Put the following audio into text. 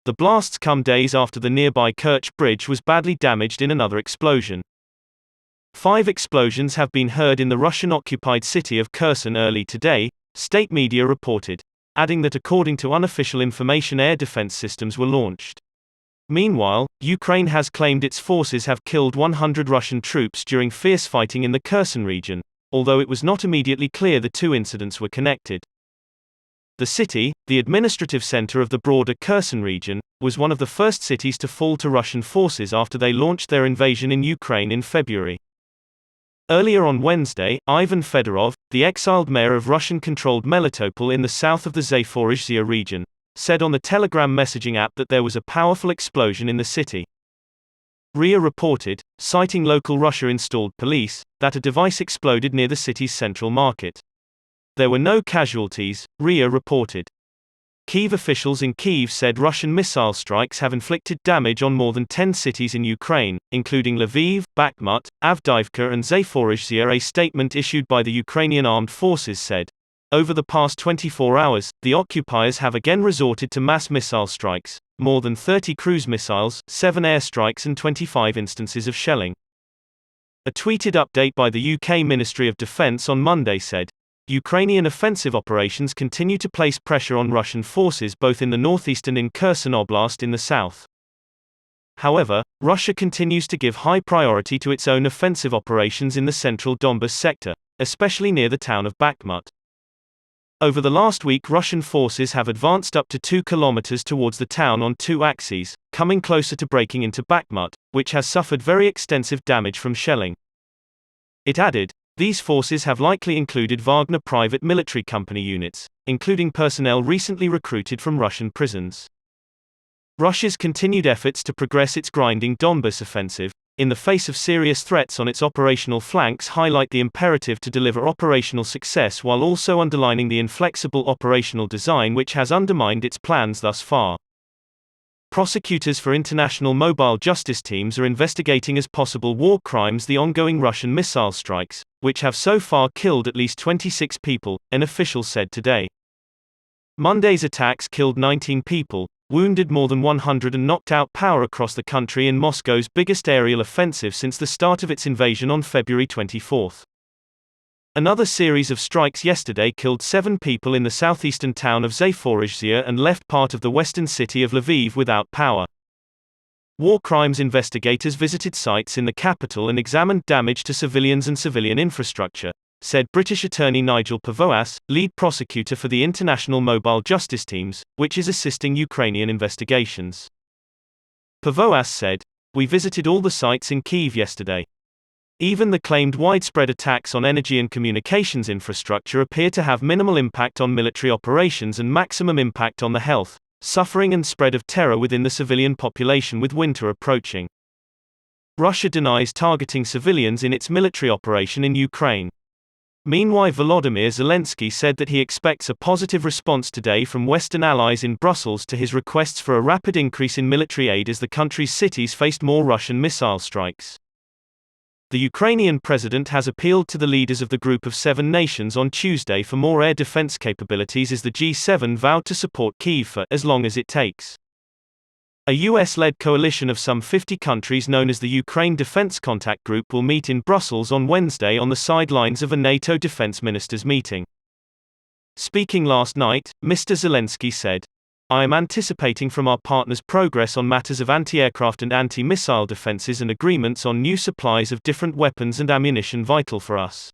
The blasts come days after the nearby Kerch Bridge was badly damaged in another explosion. 5 explosions have been heard in the Russian-occupied city of Kherson early today, state media reported, adding that according to unofficial information air defense systems were launched. Meanwhile, Ukraine has claimed its forces have killed 100 Russian troops during fierce fighting in the Kherson region, although it was not immediately clear the two incidents were connected. The city, the administrative center of the broader Kherson region, was one of the first cities to fall to Russian forces after they launched their invasion in Ukraine in February. Earlier on Wednesday, Ivan Fedorov, the exiled mayor of Russian-controlled Melitopol in the south of the Zaporizhzhia region, said on the Telegram messaging app that there was a powerful explosion in the city. RIA reported, citing local Russia-installed police, that a device exploded near the city's central market. There were no casualties, RIA reported. Kyiv officials in Kyiv said Russian missile strikes have inflicted damage on more than 10 cities in Ukraine, including Lviv, Bakhmut, Avdiivka and Zaporizhzhia. A statement issued by the Ukrainian armed forces said, "Over the past 24 hours, the occupiers have again resorted to mass missile strikes, more than 30 cruise missiles, 7 airstrikes and 25 instances of shelling." A tweeted update by the UK Ministry of Defence on Monday said, Ukrainian offensive operations continue to place pressure on Russian forces both in the northeast and in Kherson Oblast in the south. However, Russia continues to give high priority to its own offensive operations in the central Donbas sector, especially near the town of Bakhmut. Over the last week, Russian forces have advanced up to 2 kilometers towards the town on 2 axes, coming closer to breaking into Bakhmut, which has suffered very extensive damage from shelling. It added, these forces have likely included Wagner private military company units, including personnel recently recruited from Russian prisons. Russia's continued efforts to progress its grinding Donbas offensive, in the face of serious threats on its operational flanks, highlight the imperative to deliver operational success while also underlining the inflexible operational design which has undermined its plans thus far. Prosecutors for international mobile justice teams are investigating as possible war crimes the ongoing Russian missile strikes, which have so far killed at least 26 people, an official said today. Monday's attacks killed 19 people, wounded more than 100 and knocked out power across the country in Moscow's biggest aerial offensive since the start of its invasion on February 24. Another series of strikes yesterday killed 7 people in the southeastern town of Zaporizhzhia and left part of the western city of Lviv without power. War crimes investigators visited sites in the capital and examined damage to civilians and civilian infrastructure, said British attorney Nigel Pavoas, lead prosecutor for the International Mobile Justice Teams, which is assisting Ukrainian investigations. Pavoas said, "We visited all the sites in Kyiv yesterday. Even the claimed widespread attacks on energy and communications infrastructure appear to have minimal impact on military operations and maximum impact on the health, suffering and spread of terror within the civilian population with winter approaching." Russia denies targeting civilians in its military operation in Ukraine. Meanwhile, Volodymyr Zelensky said that he expects a positive response today from Western allies in Brussels to his requests for a rapid increase in military aid as the country's cities faced more Russian missile strikes. The Ukrainian president has appealed to the leaders of the Group of 7 nations on Tuesday for more air defense capabilities as the G7 vowed to support Kyiv for as long as it takes. A US-led coalition of some 50 countries known as the Ukraine Defense Contact Group will meet in Brussels on Wednesday on the sidelines of a NATO defense ministers' meeting. Speaking last night, Mr. Zelensky said, "I am anticipating from our partners progress on matters of anti-aircraft and anti-missile defenses and agreements on new supplies of different weapons and ammunition vital for us.